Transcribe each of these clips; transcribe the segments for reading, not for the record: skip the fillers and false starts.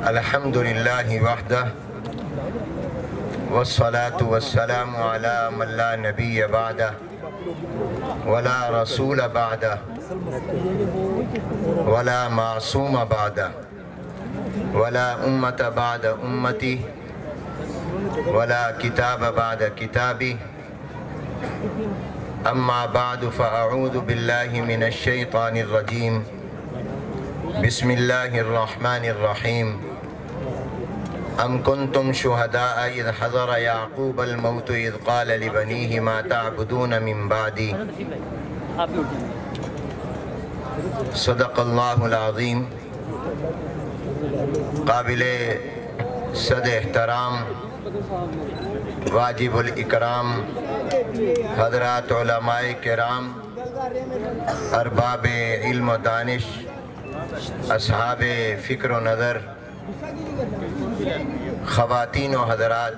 الحمدللہ وحدہ والصلاة والسلام علی من لا نبی بعدہ ولا رسول بعدہ ولا معصوم بعدہ ولا امت بعد امتی ولا کتاب بعد کتابی اما بعد فاعوذ باللہ من الشیطان الرجیم بسم اللہ الرحمن الرحیم ام کنتم شہداء اذ حضر یعقوب الموت اذ قال لبنیہ ما تعبدون من بعدی صدق اللہ العظیم۔ قابل صد احترام واجب الاکرام حضرات علماء کرام، ارباب علم و دانش، اصحاب فکر و نظر، خواتین و حضرات،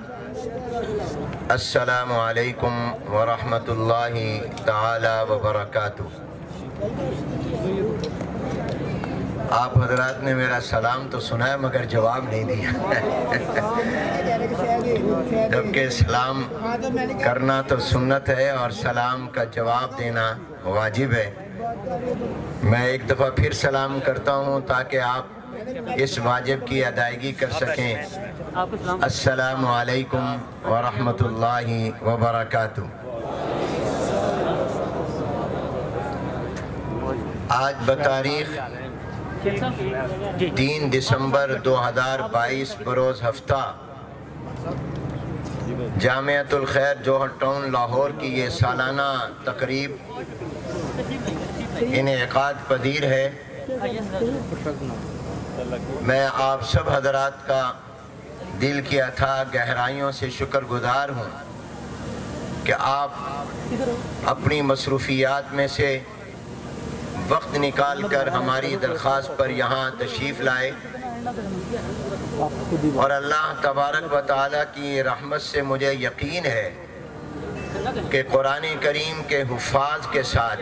السلام علیکم ورحمۃ اللہ تعالی وبرکاتہ۔ آپ حضرات نے میرا سلام تو سنا ہے مگر جواب نہیں دیا، جبکہ سلام کرنا تو سنت ہے اور سلام کا جواب دینا واجب ہے۔ میں ایک دفعہ پھر سلام کرتا ہوں تاکہ آپ اس واجب کی ادائیگی کر سکیں۔ السلام علیکم ورحمۃ اللہ وبرکاتہ۔ آج بتاریخ 3 دسمبر 2022 بروز ہفتہ جامعۃ الخیر جوہر ٹاؤن لاہور کی یہ سالانہ تقریب انعقاد پذیر ہے۔ میں آپ سب حضرات کا دل کی اتھاہ گہرائیوں سے شکر گزار ہوں کہ آپ اپنی مصروفیات میں سے وقت نکال کر ہماری درخواست پر یہاں تشریف لائے، اور اللہ تبارک و تعالیٰ کی رحمت سے مجھے یقین ہے کہ قرآن کریم کے حفاظ کے ساتھ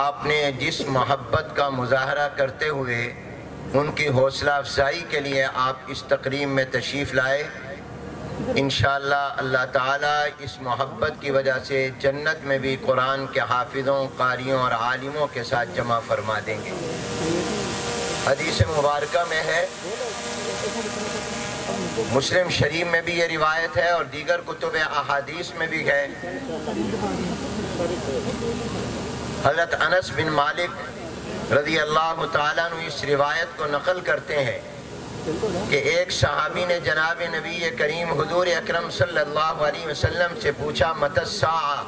آپ نے جس محبت کا مظاہرہ کرتے ہوئے ان کی حوصلہ افزائی کے لیے آپ اس تقریب میں تشریف لائے، انشاءاللہ اللہ تعالیٰ اس محبت کی وجہ سے جنت میں بھی قرآن کے حافظوں، قاریوں اور عالموں کے ساتھ جمع فرما دیں گے۔ حدیث مبارکہ میں ہے، مسلم شریف میں بھی یہ روایت ہے اور دیگر کتب احادیث میں بھی ہے، حضرت انس بن مالک رضی اللہ تعالیٰ عنہ اس روایت کو نقل کرتے ہیں کہ ایک صحابی نے جناب نبی کریم حضور اکرم صلی اللہ علیہ وسلم سے پوچھا متی الساعہ،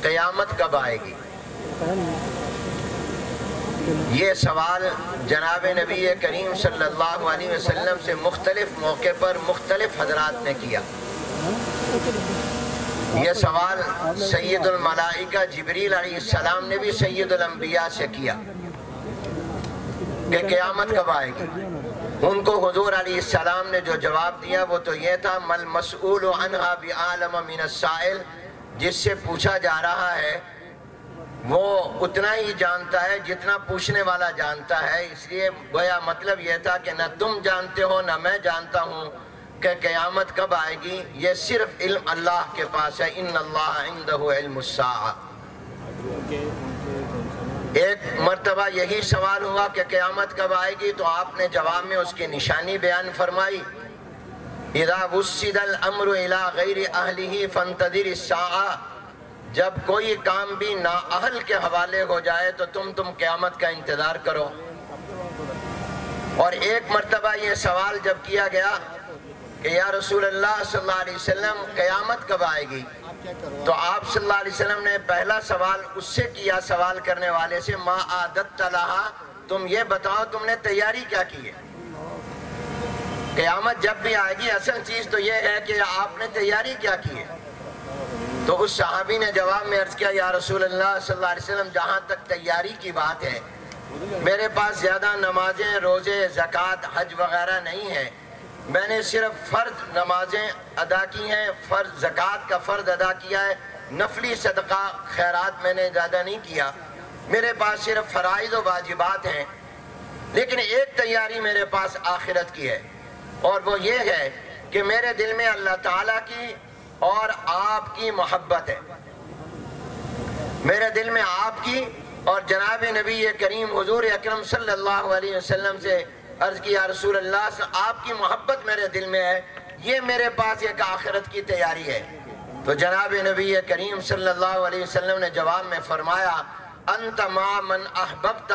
قیامت کب آئے گی؟ یہ سوال جناب نبی کریم صلی اللہ علیہ وسلم سے مختلف موقع پر مختلف حضرات نے کیا۔ یہ سوال سید الملائکہ جبریل علیہ السلام نے بھی سید الانبیاء سے کیا کہ قیامت کب آئے گی۔ ان کو حضور علیہ السلام نے جو جواب دیا وہ تو یہ تھا مل مسئول عنہا بعالم من السائل، جس سے پوچھا جا رہا ہے وہ اتنا ہی جانتا ہے جتنا پوچھنے والا جانتا ہے، اس لیے گویا مطلب یہ تھا کہ نہ تم جانتے ہو نہ میں جانتا ہوں کہ قیامت کب آئے گی، یہ صرف علم اللہ کے پاس ہے، ان اللہ عندہ علم الساعہ۔ ایک مرتبہ یہی سوال ہوا کہ قیامت کب آئے گی، تو آپ نے جواب میں اس کی نشانی بیان فرمائی، اذا وسد الامر الى غیر اہلہ فانتظر الساعہ، جب کوئی کام بھی نااہل کے حوالے ہو جائے تو تم قیامت کا انتظار کرو۔ اور ایک مرتبہ یہ سوال جب کیا گیا کہ یا رسول اللہ صلی اللہ علیہ وسلم قیامت کب آئے گی، تو آپ صلی اللہ علیہ وسلم نے پہلا سوال اس سے کیا، سوال کرنے والے سے، ما عادت لہا، تم یہ بتاؤ تم نے تیاری کیا کی ہے؟ قیامت جب بھی آئے گی اصل چیز تو یہ ہے کہ آپ نے تیاری کیا کی ہے۔ تو اس صحابی نے جواب میں عرض کیا یا رسول اللہ صلی اللہ علیہ وسلم جہاں تک تیاری کی بات ہے میرے پاس زیادہ نمازیں، روزے، زکوٰۃ، حج وغیرہ نہیں ہے، میں نے صرف فرض نمازیں ادا کی ہیں، فرض زکوٰۃ کا فرض ادا کیا ہے، نفلی صدقہ خیرات میں نے زیادہ نہیں کیا، میرے پاس صرف فرائض و واجبات ہیں۔ لیکن ایک تیاری میرے پاس آخرت کی ہے، اور وہ یہ ہے کہ میرے دل میں اللہ تعالیٰ کی اور آپ کی محبت ہے، میرے دل میں آپ کی اور جناب نبی کریم حضور اکرم صلی اللہ علیہ وسلم سے عرض کی، یا رسول اللہ آپ کی محبت میرے دل میں ہے، یہ میرے پاس ایک آخرت کی تیاری ہے۔ تو جناب نبی کریم صلی اللہ علیہ وسلم نے جواب میں فرمایا، انت مع من احببت،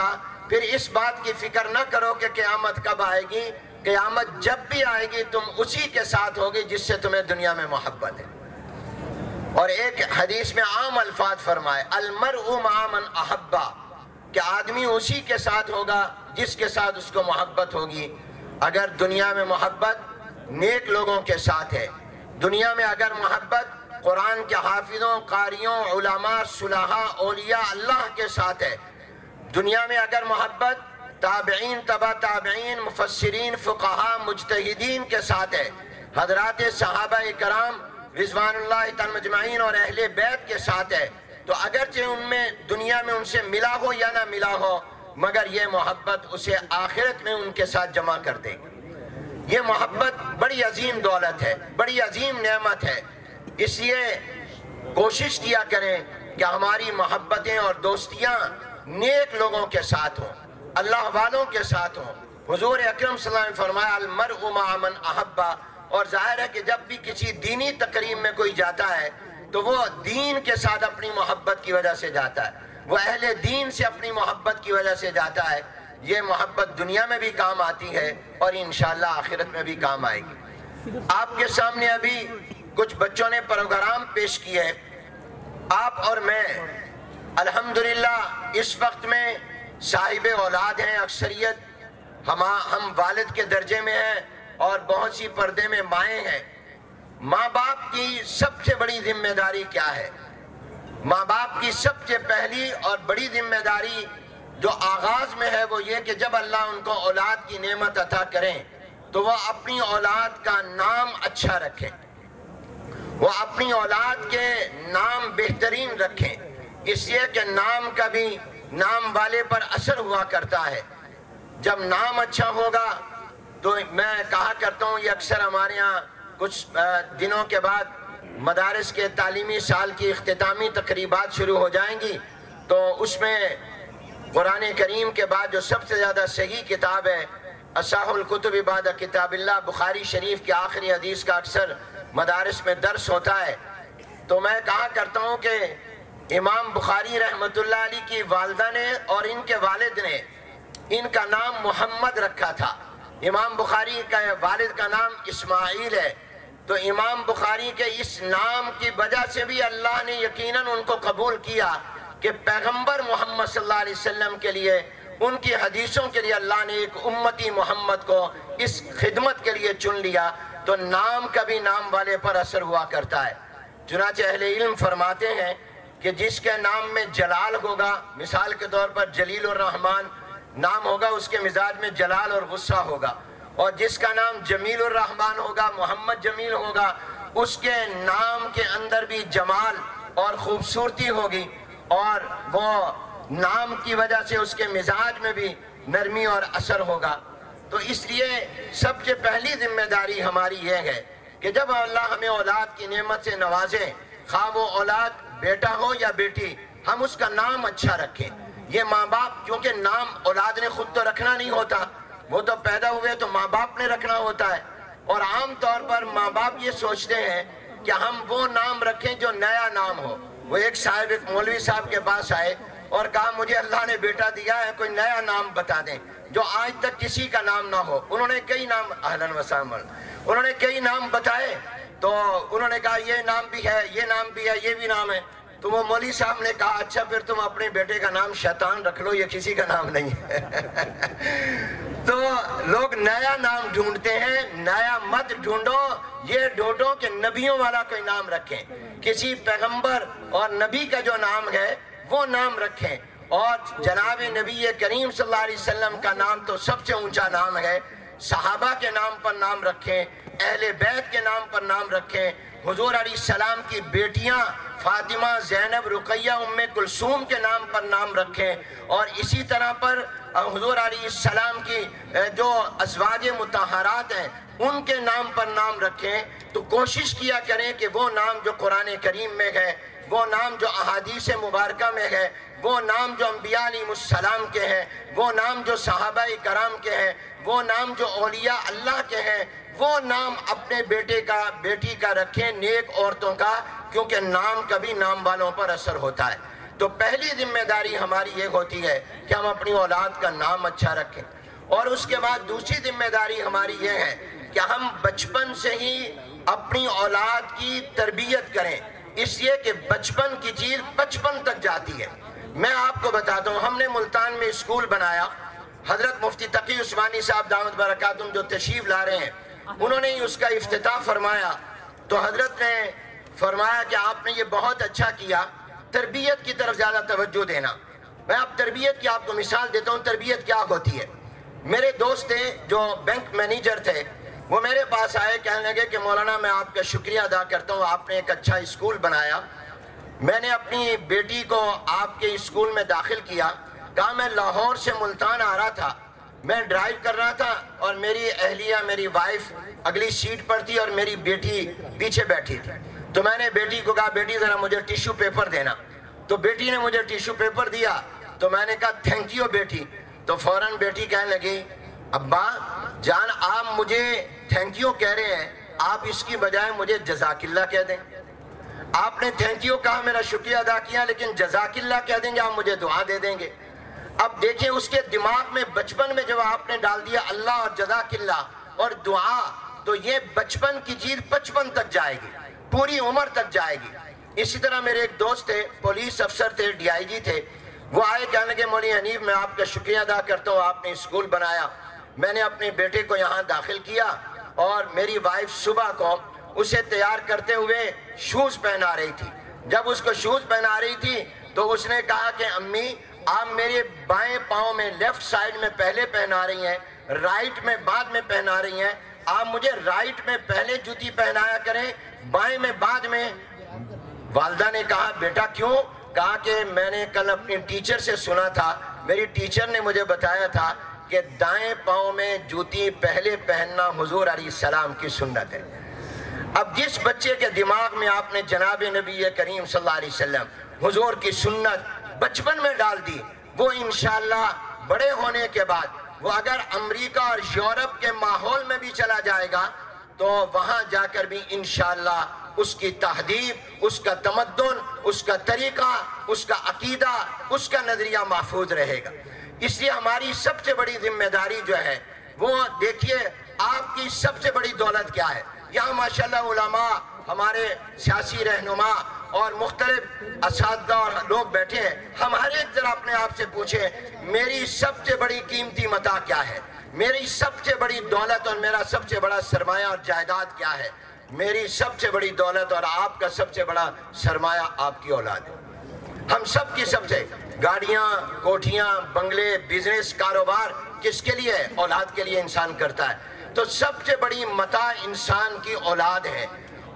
پھر اس بات کی فکر نہ کرو کہ قیامت کب آئے گی، قیامت جب بھی آئے گی تم اسی کے ساتھ ہوگی جس سے تمہیں دنیا میں محبت ہے۔ اور ایک حدیث میں عام الفاظ فرمائے، المرء مع من احب، کہ آدمی اسی کے ساتھ ہوگا جس کے ساتھ اس کو محبت ہوگی۔ اگر دنیا میں محبت نیک لوگوں کے ساتھ ہے، دنیا میں اگر محبت قرآن کے حافظوں، قاریوں، علماء، صلحاء، اولیاء اللہ کے ساتھ ہے، دنیا میں اگر محبت تابعین، تبع تابعین، مفسرین، فقہاء، مجتہدین کے ساتھ ہے، حضرات صحابہ کرام رضوان اللہ تعالی مجمعین اور اہل بیت کے ساتھ ہے، تو اگرچہ ان میں دنیا میں ان سے ملا ہو یا نہ ملا ہو، مگر یہ محبت اسے آخرت میں ان کے ساتھ جمع کر دے گی۔ یہ محبت بڑی عظیم دولت ہے، بڑی عظیم نعمت ہے، اس لیے کوشش کیا کریں کہ ہماری محبتیں اور دوستیاں نیک لوگوں کے ساتھ ہوں، اللہ والوں کے ساتھ ہوں۔ حضور اکرم صلی اللہ علیہ وسلم نے فرمایا، المرء مع من احب، اور ظاہر ہے کہ جب بھی کسی دینی تقریب میں کوئی جاتا ہے تو وہ دین کے ساتھ اپنی محبت کی وجہ سے جاتا ہے، وہ اہل دین سے اپنی محبت کی وجہ سے جاتا ہے۔ یہ محبت دنیا میں بھی کام آتی ہے اور انشاءاللہ آخرت میں بھی کام آئے گی۔ آپ کے سامنے ابھی کچھ بچوں نے پروگرام پیش کیے، آپ اور میں الحمدللہ اس وقت میں صاحب اولاد ہیں، اکثریت ہم والد کے درجے میں ہیں اور بہت سی پردے میں مائیں ہیں۔ ماں باپ کی سب سے بڑی ذمہ داری کیا ہے؟ ماں باپ کی سب سے پہلی اور بڑی ذمہ داری جو آغاز میں ہے وہ یہ کہ جب اللہ ان کو اولاد کی نعمت عطا کریں تو وہ اپنی اولاد کا نام اچھا رکھیں، وہ اپنی اولاد کے نام بہترین رکھیں، اس لیے کہ نام کا بھی نام والے پر اثر ہوا کرتا ہے۔ جب نام اچھا ہوگا تو میں کہا کرتا ہوں، یہ اکثر ہمارے ہاں کچھ دنوں کے بعد مدارس کے تعلیمی سال کی اختتامی تقریبات شروع ہو جائیں گی، تو اس میں قرآن کریم کے بعد جو سب سے زیادہ صحیح کتاب ہے، اصح الکتب بعد کتاب اللہ، بخاری شریف کی آخری حدیث کا اکثر مدارس میں درس ہوتا ہے، تو میں کہا کرتا ہوں کہ امام بخاری رحمۃ اللہ علیہ کی والدہ نے اور ان کے والد نے ان کا نام محمد رکھا تھا۔ امام بخاری کا والد کا نام اسماعیل ہے، تو امام بخاری کے اس نام کی وجہ سے بھی اللہ نے یقیناً ان کو قبول کیا کہ پیغمبر محمد صلی اللہ علیہ وسلم کے لیے، ان کی حدیثوں کے لیے اللہ نے ایک امتی محمد کو اس خدمت کے لیے چن لیا۔ تو نام کا بھی نام والے پر اثر ہوا کرتا ہے۔ چنانچہ اہل علم فرماتے ہیں کہ جس کے نام میں جلال ہوگا، مثال کے طور پر جلیل الرحمن نام ہوگا، اس کے مزاج میں جلال اور غصہ ہوگا، اور جس کا نام جمیل الرحمن ہوگا، محمد جمیل ہوگا، اس کے نام کے اندر بھی جمال اور خوبصورتی ہوگی، اور وہ نام کی وجہ سے اس کے مزاج میں بھی نرمی اور اثر ہوگا۔ تو اس لیے سب سے پہلی ذمہ داری ہماری یہ ہے کہ جب اللہ ہمیں اولاد کی نعمت سے نوازے، خواہ وہ اولاد بیٹا ہو یا بیٹی، ہم اس کا نام اچھا رکھیں۔ یہ ماں باپ، کیونکہ نام اولاد نے خود تو رکھنا نہیں ہوتا، وہ تو پیدا ہوئے تو ماں باپ نے رکھنا ہوتا ہے، اور عام طور پر ماں باپ یہ سوچتے ہیں کہ ہم وہ نام رکھیں جو نیا نام ہو۔ وہ ایک صاحب، ایک مولوی صاحب کے پاس آئے اور کہا مجھے اللہ نے بیٹا دیا ہے، کوئی نیا نام بتا دیں جو آج تک کسی کا نام نہ ہو۔ انہوں نے کئی نام، اہلاً و سہلاً، انہوں نے کئی نام بتائے، تو انہوں نے کہا یہ نام بھی ہے، یہ نام بھی ہے، یہ بھی نام ہے۔ تو وہ مولوی صاحب نے کہا اچھا پھر تم اپنے بیٹے کا نام شیطان رکھ لو، یہ کسی کا نام نہیں ہے۔ تو لوگ نیا نام ڈھونڈتے ہیں، نیا مت ڈھونڈو، یہ ڈھونڈو کہ نبیوں والا کوئی نام رکھیں، کسی پیغمبر اور نبی کا جو نام ہے وہ نام رکھیں۔ اور جناب نبی کریم صلی اللہ علیہ وسلم کا نام تو سب سے اونچا نام ہے، صحابہ کے نام پر نام رکھیں، اہل بیت کے نام پر نام رکھیں، حضور علیہ السلام کی بیٹیاں فاطمہ، زینب، رقیہ، ام کلثوم کے نام پر نام رکھیں، اور اسی طرح پر حضور علیہ السلام کی جو ازواج مطہرات ہیں ان کے نام پر نام رکھیں، تو کوشش کیا کریں کہ وہ نام جو قرآن کریم میں ہے، وہ نام جو احادیث مبارکہ میں ہے، وہ نام جو انبیاء علیہ السلام کے ہیں، وہ نام جو صحابہ کرام کے ہیں، وہ نام جو اولیاء اللہ کے ہیں، وہ نام اپنے بیٹی کا رکھیں، نیک عورتوں کا، کیونکہ نام کبھی نام والوں پر اثر ہوتا ہے۔ تو پہلی ذمہ داری ہماری یہ ہوتی ہے کہ ہم اپنی اولاد کا نام اچھا رکھیں، اور اس کے بعد دوسری ذمہ داری ہماری یہ ہے کہ ہم بچپن سے ہی اپنی اولاد کی تربیت کریں، اس لیے کہ بچپن کی چیز بچپن تک جاتی ہے۔ میں آپ کو بتاتا ہوں، ہم نے ملتان میں اسکول بنایا، حضرت مفتی تقی عثمانی صاحب دامت برکاتہم جو تشریف لا رہے ہیں، انہوں نے اس کا افتتاح فرمایا، تو حضرت نے فرمایا کہ آپ نے یہ بہت اچھا کیا، تربیت کی طرف زیادہ توجہ دینا۔ میں اب تربیت کی آپ کو مثال دیتا ہوں، تربیت کیا ہوتی ہے۔ میرے دوست تھے جو بینک مینیجر تھے، وہ میرے پاس آئے، کہنے لگے کہ مولانا میں آپ کا شکریہ ادا کرتا ہوں، آپ نے ایک اچھا اسکول بنایا، میں نے اپنی بیٹی کو آپ کے اسکول میں داخل کیا۔ کہا میں لاہور سے ملتان آ رہا تھا، میں ڈرائیو کر رہا تھا، اور میری اہلیہ، میری وائف اگلی سیٹ پر تھی اور میری بیٹی پیچھے بیٹھی تھی۔ تو میں نے بیٹی کو کہا بیٹی ذرا مجھے ٹیشو پیپر دینا، تو بیٹی نے مجھے ٹیشو پیپر دیا، تو میں نے کہا تھینک یو بیٹی، تو فوراً بیٹی کہنے لگی ابا جان آپ مجھے تھینک یو کہہ رہے ہیں، آپ اس کی بجائے مجھے جزاک اللہ کہہ دیں۔ آپ نے تھینک یو کہا، میرا شکریہ ادا کیا، لیکن جزاک اللہ کہہ دیں گے، آپ مجھے دعا دے دیں گے۔ اب دیکھیں اس کے دماغ میں بچپن میں جب آپ نے ڈال دیا اللہ اور جزاک اللہ اور دعا، تو یہ بچپن کی چیز بچپن تک جائے گی، پوری عمر تک جائے گی۔ اسی طرح میرے ایک دوست تھے، پولیس افسر تھے، ڈی آئی جی تھے، وہ آئے، کہنے لگے مولوی حنیف میں آپ کا شکریہ ادا کرتا ہوں، آپ نے اسکول بنایا، میں نے اپنے بیٹے کو یہاں داخل کیا، اور میری وائف صبح کو اسے تیار کرتے ہوئے شوز پہنا رہی تھی۔ جب اس کو شوز پہنا رہی تھی تو اس نے کہا کہ امی آپ میرے بائیں پاؤں میں لیفٹ سائیڈ میں پہلے پہنا رہی ہیں، رائٹ میں بعد میں پہنا رہی ہیں، آپ مجھے رائٹ میں پہلے جوتی پہنایا کریں، بائیں میں بعد میں۔ والدہ نے کہا بیٹا کیوں؟ کہا کہ میں نے کل اپنی ٹیچر سے سنا تھا، میری ٹیچر نے مجھے بتایا تھا کہ دائیں پاؤں میں جوتی پہلے پہننا حضور علیہ السلام کی سنت ہے۔ اب جس بچے کے دماغ میں آپ نے جناب نبی کریم صلی اللہ علیہ وسلم حضور کی سنت بچپن میں ڈال دی، وہ انشاءاللہ بڑے ہونے کے بعد وہ اگر امریکہ اور یورپ کے ماحول میں بھی چلا جائے گا تو وہاں جا کر بھی انشاءاللہ اس کی تہذیب، اس کا تمدن، اس کا طریقہ، اس کا عقیدہ، اس کا نظریہ محفوظ رہے گا۔ اس لیے ہماری سب سے بڑی ذمہ داری جو ہے وہ دیکھیے، آپ کی سب سے بڑی دولت کیا ہے؟ یہاں ماشاءاللہ علماء، ہمارے سیاسی رہنما اور مختلف اساتذہ اور لوگ بیٹھے ہیں، ہم ہر ایک ذرا اپنے آپ سے پوچھیں میری سب سے بڑی قیمتی متاع کیا ہے؟ میری سب سے بڑی دولت اور میرا سب سے بڑا سرمایہ اور جائیداد کیا ہے؟ میری سب سے بڑی دولت اور آپ کا سب سے بڑا سرمایہ آپ کی اولاد ہے۔ ہم سب کی سب سے گاڑیاں، کوٹھیاں، بنگلے، بزنس، کاروبار کس کے لیے؟ اولاد کے لیے انسان کرتا ہے۔ تو سب سے بڑی متاع انسان کی اولاد ہے،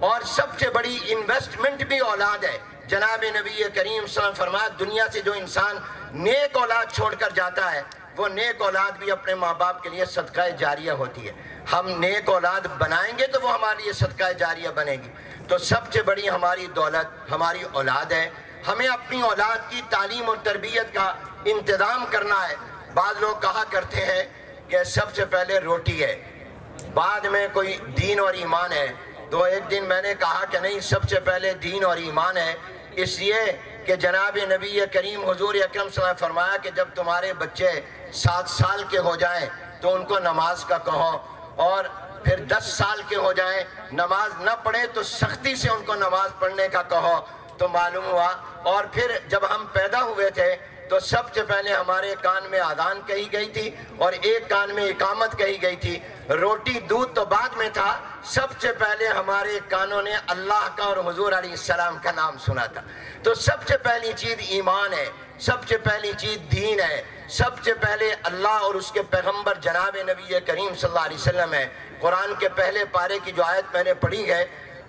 اور سب سے بڑی انویسٹمنٹ بھی اولاد ہے۔ جناب نبی کریم صلی اللہ علیہ وسلم فرمایا دنیا سے جو انسان نیک اولاد چھوڑ کر جاتا ہے وہ نیک اولاد بھی اپنے ماں باپ کے لیے صدقہ جاریہ ہوتی ہے۔ ہم نیک اولاد بنائیں گے تو وہ ہمارے لیے صدقہ جاریہ بنے گی۔ تو سب سے بڑی ہماری دولت ہماری اولاد ہے۔ ہمیں اپنی اولاد کی تعلیم اور تربیت کا انتظام کرنا ہے۔ بعض لوگ کہا کرتے ہیں کہ سب سے پہلے روٹی ہے، بعد میں کوئی دین اور ایمان ہے۔ تو ایک دن میں نے کہا کہ نہیں، سب سے پہلے دین اور ایمان ہے، اس لیے کہ جناب نبی کریم حضور اکرم صلی اللہ علیہ وسلم فرمایا کہ جب تمہارے بچے 7 سال کے ہو جائیں تو ان کو نماز کا کہو، اور پھر 10 سال کے ہو جائیں نماز نہ پڑھیں تو سختی سے ان کو نماز پڑھنے کا کہو۔ تو معلوم ہوا، اور پھر جب ہم پیدا ہوئے تھے تو سب سے پہلے ہمارے کان میں اذان کہی گئی تھی اور ایک کان میں اقامت کہی گئی تھی۔ روٹی دودھ تو بعد میں تھا، سب سے پہلے ہمارے کانوں نے اللہ کا اور حضور علیہ السلام کا نام سنا تھا۔ تو سب سے پہلی چیز ایمان ہے، سب سے پہلی چیز دین ہے، سب سے پہلے اللہ اور اس کے پیغمبر جناب نبی کریم صلی اللہ علیہ وسلم ہے۔ قرآن کے پہلے پارے کی جو آیت میں نے پڑھی ہے،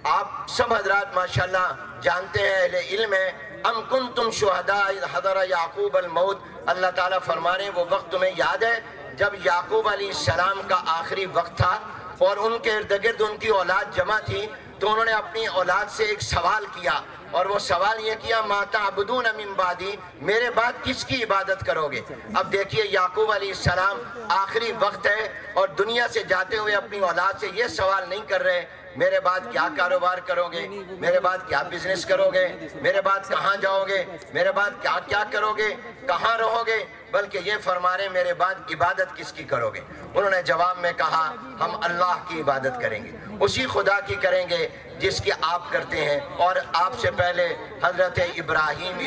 آپ سب حضرات ماشاءاللہ جانتے ہیں، اہل علم ہے، ام کنتم شہداء اذ حضر یعقوب الموت، اللہ تعالیٰ فرما رہے ہیں وہ وقت تمہیں یاد ہے جب یعقوب علیہ السلام کا آخری وقت تھا اور ان کے ارد گرد ان کی اولاد جمع تھی، تو انہوں نے اپنی اولاد سے ایک سوال کیا، اور وہ سوال یہ کیا ما تعبدون من بعدی، میرے بعد کس کی عبادت کرو گے؟ اب دیکھیے یعقوب علیہ السلام آخری وقت ہے اور دنیا سے جاتے ہوئے اپنی اولاد سے یہ سوال نہیں کر رہے میرے بعد کیا کاروبار کرو گے، میرے بعد کیا بزنس کرو گے، میرے بعد کہاں جاؤ گے، میرے بعد کیا کیا کرو گے، کہاں رہو گے، بلکہ یہ فرما رہے میرے بعد عبادت کس کی کرو گے؟ انہوں نے جواب میں کہا ہم اللہ کی عبادت کریں گے، اسی خدا کی کریں گے جس کی آپ کرتے ہیں اور آپ سے پہلے حضرت ابراہیم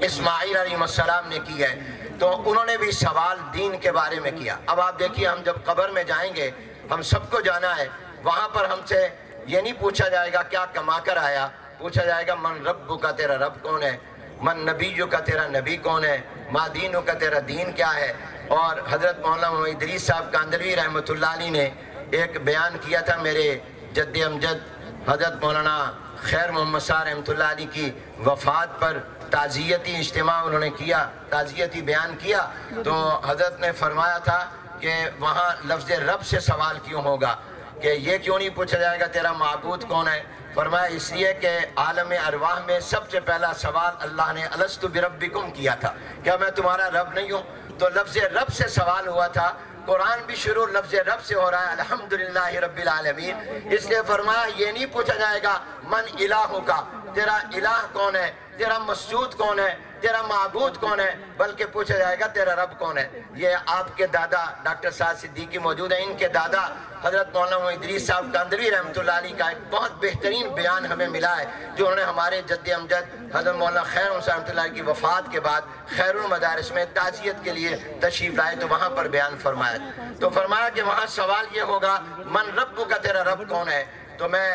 اسماعیل علیہ السلام نے کی ہے۔ تو انہوں نے بھی سوال دین کے بارے میں کیا۔ اب آپ دیکھیے ہم جب قبر میں جائیں گے، ہم سب کو جانا ہے، وہاں پر ہم سے یہ نہیں پوچھا جائے گا کیا کما کر آیا، پوچھا جائے گا من رب کا، تیرا رب کون ہے، من نبیو کا، تیرا نبی کون ہے، ما دینو کا، تیرا دین کیا ہے۔ اور حضرت مولانا محمد ادریس صاحب کاندھلوی رحمۃ اللہ علیہ نے ایک بیان کیا تھا، میرے جد امجد حضرت مولانا خیر محمد صاحب رحمۃ اللہ علیہ کی وفات پر تعزیتی اجتماع انہوں نے کیا، تعزیتی بیان کیا، تو حضرت نے فرمایا تھا کہ وہاں لفظ رب سے سوال کیوں ہوگا، کہ یہ کیوں نہیں پوچھا جائے گا تیرا معبود کون ہے؟ فرمایا اس لیے کہ عالم ارواح میں سب سے پہلا سوال اللہ نے الست بربکم کیا تھا، کیا میں تمہارا رب نہیں ہوں؟ تو لفظ رب سے سوال ہوا تھا۔ قرآن بھی شروع لفظ رب سے ہو رہا ہے الحمدللہ رب العالمین، اس لیے فرمایا یہ نہیں پوچھا جائے گا من الہ کا، تیرا الہ کون ہے، تیرا مسجود کون ہے، تیرا معبود کون ہے، بلکہ پوچھا جائے گا تیرا رب کون ہے۔ یہ آپ کے دادا ڈاکٹر سعد صدیقی موجود ہیں، ان کے دادا حضرت مولانا محمد ادریس صاحب کاندھلوی رحمۃ اللہ علیہ کا ایک بہت بہترین بیان ہمیں ملا ہے، جو انہوں نے ہمارے جد امجد حضرت مولانا خیر محمد رحمۃ اللہ کی وفات کے بعد خیر المدارس میں تعزیت کے لیے تشریف لائے تو وہاں پر بیان فرمایا، تو فرمایا کہ وہاں سوال یہ ہوگا من رب کا، تیرا رب کون ہے۔ تو میں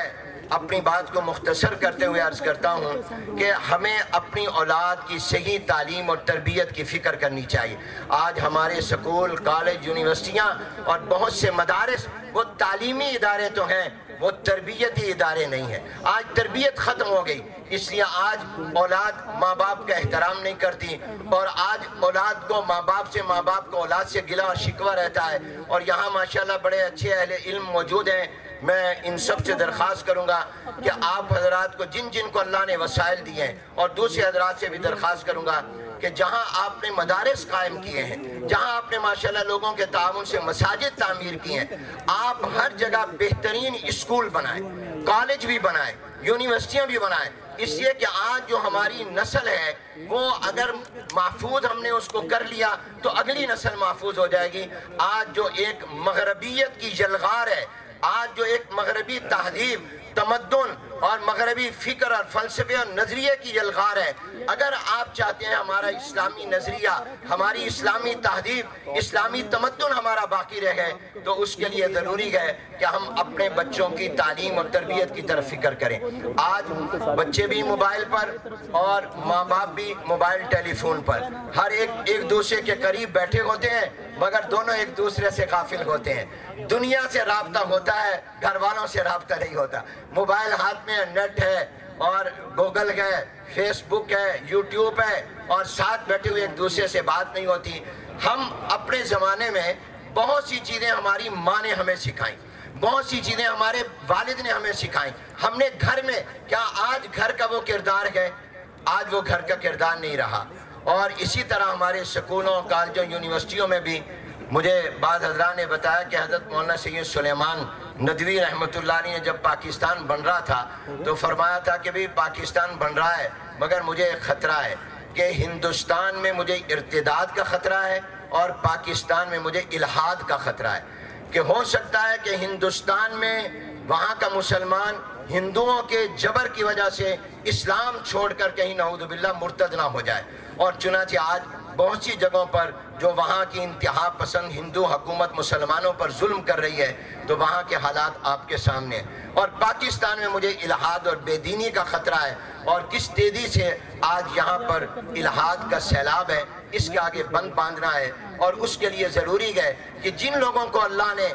اپنی بات کو مختصر کرتے ہوئے عرض کرتا ہوں کہ ہمیں اپنی اولاد کی صحیح تعلیم اور تربیت کی فکر کرنی چاہیے۔ آج ہمارے سکول، کالج، یونیورسٹیاں اور بہت سے مدارس وہ تعلیمی ادارے تو ہیں، وہ تربیتی ادارے نہیں ہیں۔ آج تربیت ختم ہو گئی، اس لیے آج اولاد ماں باپ کا احترام نہیں کرتی، اور آج اولاد کو ماں باپ سے، ماں باپ کو اولاد سے گلہ اور شکوہ رہتا ہے۔ اور یہاں ماشاءاللہ بڑے اچھے اہل علم موجود ہیں، میں ان سب سے درخواست کروں گا کہ آپ حضرات کو جن جن کو اللہ نے وسائل دیے ہیں، اور دوسرے حضرات سے بھی درخواست کروں گا کہ جہاں آپ نے مدارس قائم کیے ہیں، جہاں آپ نے ماشاءاللہ لوگوں کے تعاون سے مساجد تعمیر کی ہیں، آپ ہر جگہ بہترین اسکول بنائیں، کالج بھی بنائیں، یونیورسٹیاں بھی بنائیں، اس لیے کہ آج جو ہماری نسل ہے وہ اگر محفوظ ہم نے اس کو کر لیا تو اگلی نسل محفوظ ہو جائے گی۔ آج جو ایک مغربیت کی یلغار ہے، آج جو ایک مغربی تہذیب، تمدن اور مغربی فکر اور فلسفے اور نظریے کی یلغار ہے، اگر آپ چاہتے ہیں ہمارا اسلامی نظریہ، ہماری اسلامی تہذیب، اسلامی تمدن ہمارا باقی رہے، تو اس کے لیے ضروری ہے کہ ہم اپنے بچوں کی تعلیم اور تربیت کی طرف فکر کریں۔ آج بچے بھی موبائل پر اور ماں باپ بھی موبائل ٹیلی فون پر، ہر ایک دوسرے کے قریب بیٹھے ہوتے ہیں مگر دونوں ایک دوسرے سے غافل ہوتے ہیں۔ دنیا سے رابطہ ہوتا ہے، گھر والوں سے رابطہ نہیں ہوتا۔ موبائل ہاتھ میں، نیٹ ہے اور گوگل ہے، فیس بک ہے، یوٹیوب ہے، اور ساتھ بیٹھے ہوئے ایک دوسرے سے بات نہیں ہوتی۔ ہم اپنے زمانے میں بہت سی چیزیں ہماری ماں نے ہمیں سکھائیں، بہت سی چیزیں ہمارے والد نے ہمیں سکھائیں، ہم نے گھر میں، کیا آج گھر کا وہ کردار ہے؟ آج وہ گھر کا کردار نہیں رہا۔ اور اسی طرح ہمارے سکولوں، کالجوں، یونیورسٹیوں میں بھی مجھے بعض حضرات نے بتایا کہ حضرت مولانا سید سلیمان ندوی رحمۃ اللہ علیہ نے جب پاکستان بن رہا تھا تو فرمایا تھا کہ بھی پاکستان بن رہا ہے مگر مجھے ایک خطرہ ہے کہ ہندوستان میں مجھے ارتداد کا خطرہ ہے اور پاکستان میں مجھے الحاد کا خطرہ ہے، کہ ہو سکتا ہے کہ ہندوستان میں وہاں کا مسلمان ہندوؤں کے جبر کی وجہ سے اسلام چھوڑ کر کہیں نعوذ باللہ مرتد نہ ہو جائے، اور چنانچہ آج بہت سی جگہوں پر جو وہاں کی انتہا پسند ہندو حکومت مسلمانوں پر ظلم کر رہی ہے تو وہاں کے حالات آپ کے سامنے ہیں۔ اور پاکستان میں مجھے الحاد اور بے دینی کا خطرہ ہے، اور کس تیزی سے آج یہاں پر الحاد کا سیلاب ہے، اس کے آگے بند باندھنا ہے، اور اس کے لیے ضروری ہے کہ جن لوگوں کو اللہ نے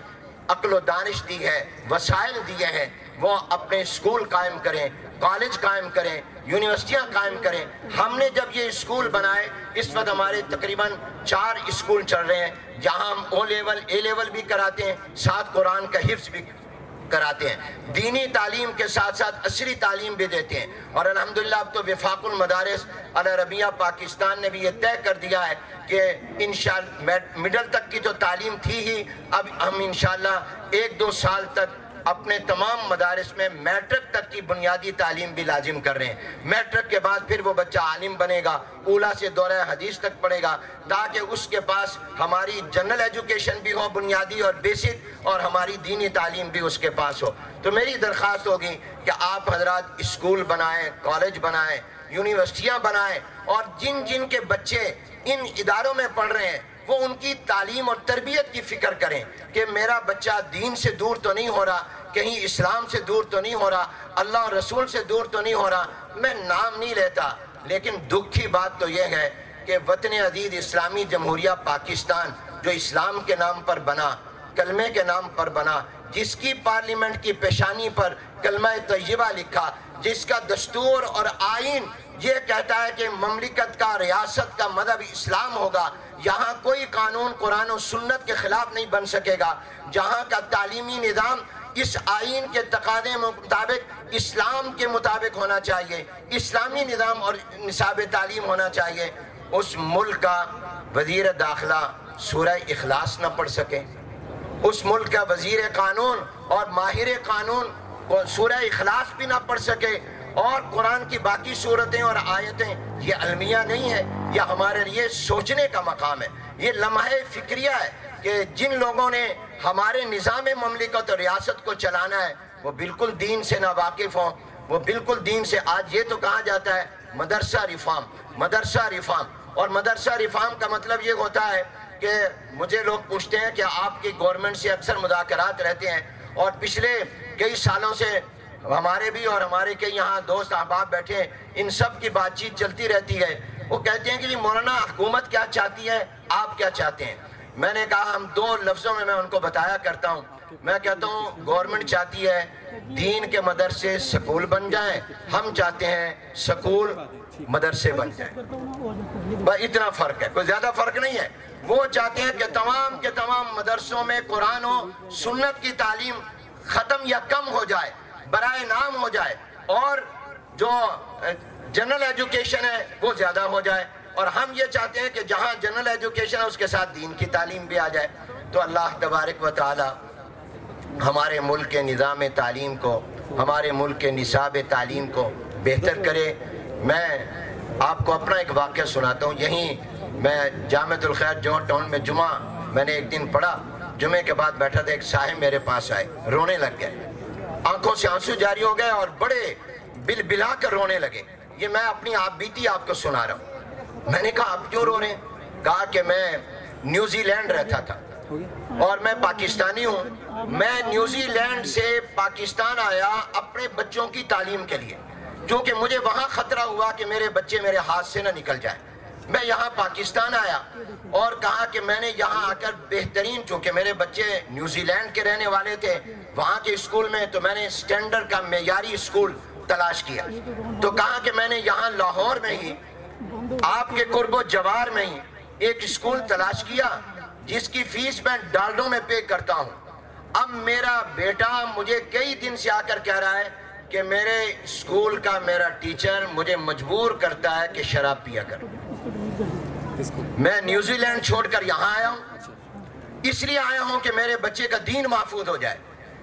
عقل و دانش دی ہے، وسائل دیے ہیں، وہ اپنے اسکول قائم کریں، کالج قائم کریں، یونیورسٹیاں قائم کریں۔ ہم نے جب یہ اسکول بنائے، اس وقت ہمارے تقریباً 4 اسکول چل رہے ہیں جہاں ہم او لیول اے لیول بھی کراتے ہیں، ساتھ قرآن کا حفظ بھی کراتے ہیں، دینی تعلیم کے ساتھ ساتھ عصری تعلیم بھی دیتے ہیں۔ اور الحمدللہ اب تو وفاق المدارس العربیہ پاکستان نے بھی یہ طے کر دیا ہے کہ انشاءاللہ مڈل تک کی تو تعلیم تھی ہی، اب ہم انشاءاللہ 1-2 سال تک اپنے تمام مدارس میں میٹرک تک کی بنیادی تعلیم بھی لازم کر رہے ہیں۔ میٹرک کے بعد پھر وہ بچہ عالم بنے گا، اولیٰ سے دورہ حدیث تک پڑھے گا، تاکہ اس کے پاس ہماری جنرل ایجوکیشن بھی ہو بنیادی اور بیسک، اور ہماری دینی تعلیم بھی اس کے پاس ہو۔ تو میری درخواست ہوگی کہ آپ حضرات اسکول بنائیں، کالج بنائیں، یونیورسٹیاں بنائیں، اور جن جن کے بچے ان اداروں میں پڑھ رہے ہیں وہ ان کی تعلیم اور تربیت کی فکر کریں کہ میرا بچہ دین سے دور تو نہیں ہو رہا، کہیں اسلام سے دور تو نہیں ہو رہا، اللہ اور رسول سے دور تو نہیں ہو رہا۔ میں نام نہیں لیتا، لیکن دکھ کی بات تو یہ ہے کہ وطن عزیز اسلامی جمہوریہ پاکستان جو اسلام کے نام پر بنا، کلمے کے نام پر بنا، جس کی پارلیمنٹ کی پیشانی پر کلمہ طیبہ لکھا، جس کا دستور اور آئین یہ کہتا ہے کہ مملکت کا، ریاست کا مذہب اسلام ہوگا، یہاں کوئی قانون قرآن و سنت کے خلاف نہیں بن سکے گا، جہاں کا تعلیمی نظام اس آئین کے تقاضے مطابق اسلام کے مطابق ہونا چاہیے، اسلامی نظام اور نصاب تعلیم ہونا چاہیے، اس ملک کا وزیر داخلہ سورہ اخلاص نہ پڑھ سکے، اس ملک کا وزیر قانون اور ماہر قانون سورہ اخلاص بھی نہ پڑھ سکے، اور قرآن کی باقی صورتیں اور آیتیں یہ المیہ نہیں ہے، یہ ہمارے لیے سوچنے کا مقام ہے، یہ لمحہ فکریہ ہے کہ جن لوگوں نے ہمارے نظام مملکت اور ریاست کو چلانا ہے وہ بالکل دین سے ناواقف ہوں، وہ بالکل دین سے۔ آج یہ تو کہا جاتا ہے مدرسہ ریفارم، مدرسہ ریفارم، اور مدرسہ ریفارم کا مطلب یہ ہوتا ہے کہ مجھے لوگ پوچھتے ہیں کہ آپ کی گورنمنٹ سے اکثر مذاکرات رہتے ہیں، اور پچھلے کئی سالوں سے ہمارے بھی اور ہمارے کئی یہاں دوست احباب بیٹھے ہیں، ان سب کی بات چیت چلتی رہتی ہے۔ وہ کہتے ہیں کہ جی مولانا حکومت کیا چاہتی ہے، آپ کیا چاہتے ہیں؟ میں نے کہا ہم 2 لفظوں میں ان کو بتایا کرتا ہوں۔ میں کہتا ہوں گورنمنٹ چاہتی ہے دین کے مدرسے سکول بن جائیں، ہم چاہتے ہیں سکول مدرسے بن جائیں، بس اتنا فرق ہے، کوئی زیادہ فرق نہیں ہے۔ وہ چاہتے ہیں کہ تمام کے تمام مدرسوں میں قرآن و سنت کی تعلیم ختم یا کم ہو جائے، برائے نام ہو جائے، اور جو جنرل ایجوکیشن ہے وہ زیادہ ہو جائے، اور ہم یہ چاہتے ہیں کہ جہاں جنرل ایجوکیشن ہے اس کے ساتھ دین کی تعلیم بھی آ جائے۔ تو اللہ تبارک و تعالی ہمارے ملک کے نظام تعلیم کو، ہمارے ملک کے نصاب تعلیم کو بہتر کرے۔ میں آپ کو اپنا ایک واقعہ سناتا ہوں۔ یہیں میں جامعۃ الخیر جوہر ٹاؤن میں جمعہ میں نے ایک دن پڑھا، جمعے کے بعد بیٹھا تھا، ایک صاحب میرے پاس آئے، رونے لگ گئے، آنکھوں سے آنسو جاری ہو گئے اور بڑے بل بلا کر رونے لگے۔ یہ میں اپنی آپ بیتی آپ کو سنا رہا ہوں۔ میں نے کہا آپ کیوں رو رہے ہیں؟ کہا کہ میں نیوزی لینڈ رہتا تھا اور میں پاکستانی ہوں، میں نیوزی لینڈ سے پاکستان آیا اپنے بچوں کی تعلیم کے لیے، کیونکہ مجھے وہاں خطرہ ہوا کہ میرے بچے میرے ہاتھ سے نہ نکل جائیں۔ میں یہاں پاکستان آیا اور کہا کہ میں نے یہاں آ کر بہترین، چونکہ میرے بچے نیوزی لینڈ کے رہنے والے تھے، وہاں کے اسکول میں تو میں نے سٹینڈرڈ کا معیاری اسکول تلاش کیا، تو کہا کہ میں نے یہاں لاہور میں ہی آپ کے قرب و جوار میں ہی ایک اسکول تلاش کیا جس کی فیس میں ڈالروں میں پے کرتا ہوں۔ اب میرا بیٹا مجھے کئی دن سے آ کر کہہ رہا ہے کہ میرے اسکول کا میرا ٹیچر مجھے مجبور کرتا ہے کہ شراب پیا کروں۔ میں نیوزی لینڈ چھوڑ کر یہاں آیا ہوں، اس لیے آیا ہوں کہ میرے بچے کا دین محفوظ ہو جائے،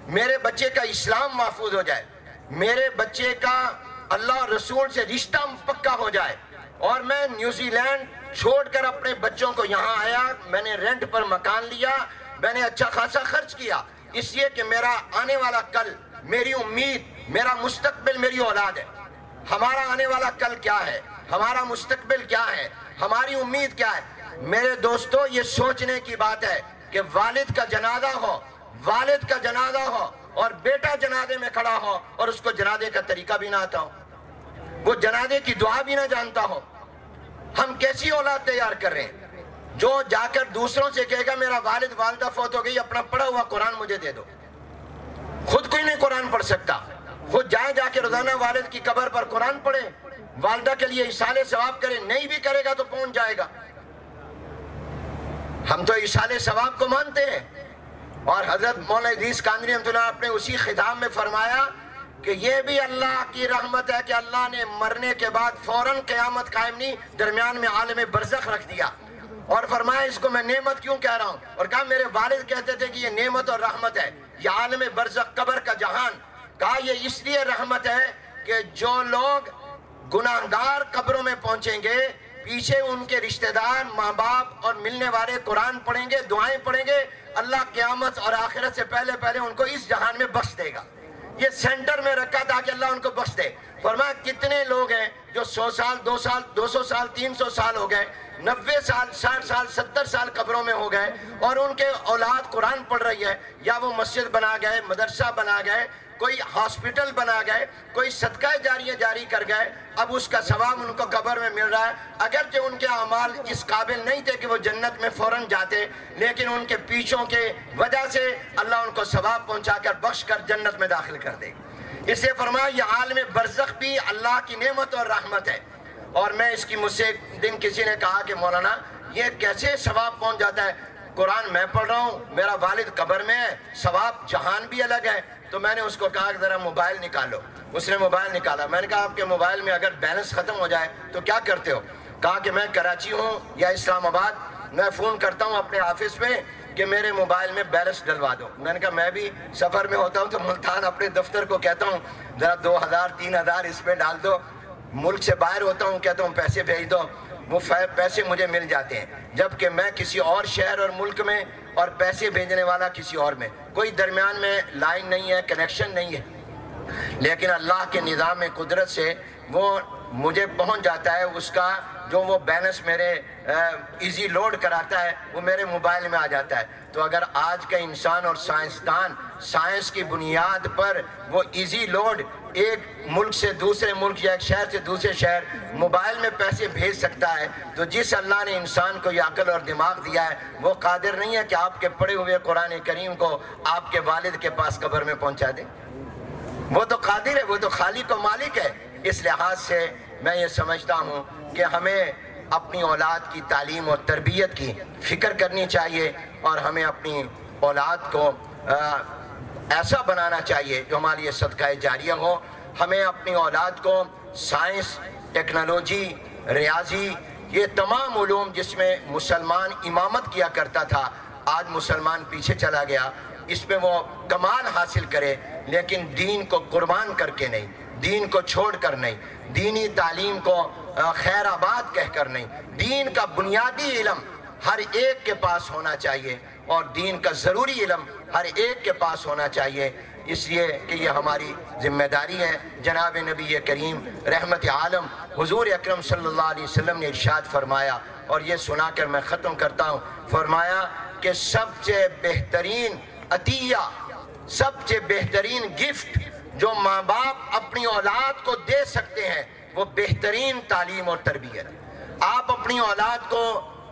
میرے بچے کا اسلام محفوظ ہو جائے، میرے بچے کا اللہ اور رسول سے رشتہ پکا ہو جائے۔ اور میں نیوزی لینڈ چھوڑ کر اپنے بچوں کو یہاں آیا، میں نے رینٹ پر مکان لیا، میں نے اچھا خاصا خرچ کیا، اس لیے کہ میرا آنے والا کل، میری امید، میرا مستقبل میری اولاد ہے۔ ہمارا آنے والا کل کیا ہے، ہمارا مستقبل کیا ہے، ہماری امید کیا ہے؟ میرے دوستو، یہ سوچنے کی بات ہے کہ والد کا جنازہ ہو، والد کا جنازہ ہو اور بیٹا جنازے میں کھڑا ہو اور اس کو جنازے کا طریقہ بھی نہ آتا ہو، وہ جنازے کی دعا بھی نہ جانتا ہو۔ ہم کیسی اولاد تیار کر رہے ہیں جو جا کر دوسروں سے کہے گا میرا والد والدہ فوت ہو گئی، اپنا پڑھا ہوا قرآن مجھے دے دو۔ خود کوئی نہیں قرآن پڑھ سکتا، خود جائے جا کے روزانہ والد کی قبر پر قرآن پڑھے، والدہ کے لیے ایصال ثواب کرے، نہیں بھی کرے گا تو پہنچ جائے گا۔ ہم تو ایصال ثواب کو مانتے ہیں، اور حضرت مولانا ادریس کاندھری رحمۃ اللہ اپنے اسی خطاب میں فرمایا کہ یہ بھی اللہ کی رحمت ہے کہ اللہ نے مرنے کے بعد فوراً قیامت قائم نہیں، درمیان میں عالم برزخ رکھ دیا، اور فرمایا اس کو میں نعمت کیوں کہہ رہا ہوں، اور کہا میرے والد کہتے تھے کہ یہ نعمت اور رحمت ہے، یہ عالم برزخ قبر کا جہان، کہا یہ اس لیے رحمت ہے کہ جو لوگ گناہگار قبروں میں پہنچیں گے، پیچھے ان کے رشتہ دار، ماں باپ اور ملنے والے قرآن پڑھیں گے، دعائیں پڑھیں گے، اللہ قیامت اور آخرت سے پہلے ان کو اس جہان میں بخش دے گا۔ یہ سینٹر میں رکھا تھا کہ اللہ ان کو بخش دے۔ فرمایا کتنے لوگ ہیں جو 100 سال 200 سال 300 سال ہو گئے، 90 سال 60 سال 70 سال قبروں میں ہو گئے، اور ان کے اولاد قرآن پڑھ رہی ہے، یا وہ مسجد بنا گئے، مدرسہ بنا گئے، کوئی ہاسپٹل بنا گئے، کوئی صدقہ جاریہ جاری کر گئے، اب اس کا ثواب ان کو قبر میں مل رہا ہے، اگرچہ ان کے اعمال اس قابل نہیں تھے کہ وہ جنت میں فوراً جاتے، لیکن ان کے پیچھوں کے وجہ سے اللہ ان کو ثواب پہنچا کر بخش کر جنت میں داخل کر دے گا۔ اس لیے فرمایا یہ عالم برزخ بھی اللہ کی نعمت اور رحمت ہے۔ اور میں اس کی مجھ سے ایک دن کسی نے کہا کہ مولانا یہ کیسے ثواب پہنچ جاتا ہے، قرآن میں پڑھ رہا ہوں، میرا والد قبر میں ہے، ثواب جہان بھی الگ ہے۔ تو میں نے اس کو کہا کہ ذرا موبائل نکالو، اس نے موبائل نکالا، میں نے کہا آپ کے موبائل میں اگر بیلنس ختم ہو جائے تو کیا کرتے ہو؟ کہا کہ میں کراچی ہوں یا اسلام آباد، میں فون کرتا ہوں اپنے آفس میں کہ میرے موبائل میں بیلنس ڈلوا دو۔ میں نے کہا میں بھی سفر میں ہوتا ہوں تو ملتان اپنے دفتر کو کہتا ہوں ذرا 2000 3000 اس پہ ڈال دو، ملک سے باہر ہوتا ہوں کہتا ہوں پیسے بھیج دو، وہ پیسے مجھے مل جاتے ہیں، جبکہ میں کسی اور شہر اور ملک میں اور پیسے بھیجنے والا کسی اور میں، کوئی درمیان میں لائن نہیں ہے، کنیکشن نہیں ہے، لیکن اللہ کے نظام قدرت سے وہ مجھے پہنچ جاتا ہے، اس کا جو وہ بیلنس میرے ایزی لوڈ کراتا ہے وہ میرے موبائل میں آ جاتا ہے۔ تو اگر آج کا انسان اور سائنسدان سائنس کی بنیاد پر وہ ایزی لوڈ ایک ملک سے دوسرے ملک یا ایک شہر سے دوسرے شہر موبائل میں پیسے بھیج سکتا ہے، تو جس اللہ نے انسان کو یہ عقل اور دماغ دیا ہے وہ قادر نہیں ہے کہ آپ کے پڑھے ہوئے قرآن کریم کو آپ کے والد کے پاس قبر میں پہنچا دے؟ وہ تو قادر ہے، وہ تو خالق و مالک ہے۔ اس لحاظ سے میں یہ سمجھتا ہوں کہ ہمیں اپنی اولاد کی تعلیم اور تربیت کی فکر کرنی چاہیے، اور ہمیں اپنی اولاد کو ایسا بنانا چاہیے جو ہمارے لیے صدقہ جاریہ ہو۔ ہمیں اپنی اولاد کو سائنس، ٹیکنالوجی، ریاضی، یہ تمام علوم جس میں مسلمان امامت کیا کرتا تھا، آج مسلمان پیچھے چلا گیا، اس میں وہ کمال حاصل کرے، لیکن دین کو قربان کر کے نہیں، دین کو چھوڑ کر نہیں، دینی تعلیم کو خیر آباد کہہ کر نہیں، دین کا بنیادی علم ہر ایک کے پاس ہونا چاہیے، اور دین کا ضروری علم ہر ایک کے پاس ہونا چاہیے، اس لیے کہ یہ ہماری ذمہ داری ہے۔ جناب نبی کریم رحمت عالم حضور اکرم صلی اللہ علیہ وسلم نے ارشاد فرمایا، اور یہ سنا کر میں ختم کرتا ہوں، فرمایا کہ سب سے بہترین عطیہ، سب سے بہترین گفٹ جو ماں باپ اپنی اولاد کو دے سکتے ہیں وہ بہترین تعلیم اور تربیت۔ آپ اپنی اولاد کو،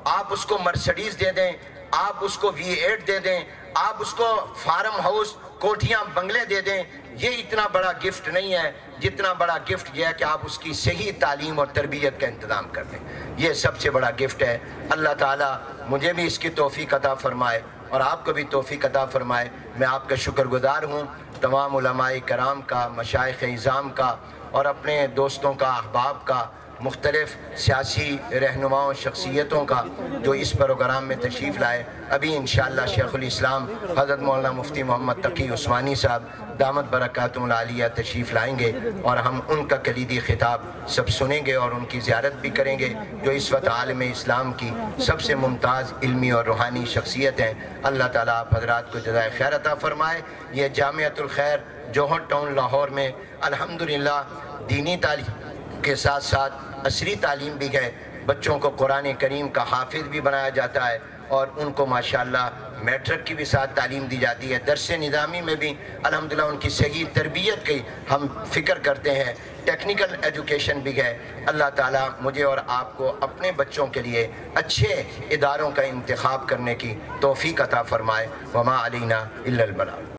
آپ اس کو مرسڈیز دے دیں، آپ اس کو V8 دے دیں، آپ اس کو فارم ہاؤس، کوٹھیاں، بنگلے دے دیں، یہ اتنا بڑا گفٹ نہیں ہے، جتنا بڑا گفٹ یہ ہے کہ آپ اس کی صحیح تعلیم اور تربیت کا انتظام کر دیں، یہ سب سے بڑا گفٹ ہے۔ اللہ تعالیٰ مجھے بھی اس کی توفیق عطا فرمائے اور آپ کو بھی توفیق عطا فرمائے۔ میں آپ کا شکر گزار ہوں، تمام علماء کرام کا، مشائخ اعظام کا، اور اپنے دوستوں کا، احباب کا، مختلف سیاسی رہنماؤں، شخصیتوں کا جو اس پروگرام میں تشریف لائے۔ ابھی انشاءاللہ شیخ الاسلام حضرت مولانا مفتی محمد تقی عثمانی صاحب دامت برکاتہم العالیہ تشریف لائیں گے، اور ہم ان کا کلیدی خطاب سب سنیں گے اور ان کی زیارت بھی کریں گے، جو اس وقت عالم اسلام کی سب سے ممتاز علمی اور روحانی شخصیت ہیں۔ اللہ تعالیٰ آپ حضرات کو جزائے خیر عطا فرمائے۔ یہ جامعۃ الخیر جوہر ٹاؤن لاہور میں الحمدللہ دینی تعلیم کے ساتھ ساتھ عصری تعلیم بھی ہے، بچوں کو قرآن کریم کا حافظ بھی بنایا جاتا ہے، اور ان کو ماشاءاللہ میٹرک کی بھی ساتھ تعلیم دی جاتی ہے، درس نظامی میں بھی الحمدللہ ان کی صحیح تربیت کی ہم فکر کرتے ہیں، ٹیکنیکل ایجوکیشن بھی ہے۔ اللہ تعالیٰ مجھے اور آپ کو اپنے بچوں کے لیے اچھے اداروں کا انتخاب کرنے کی توفیق عطا فرمائے۔ وما علینا الا البلاغ۔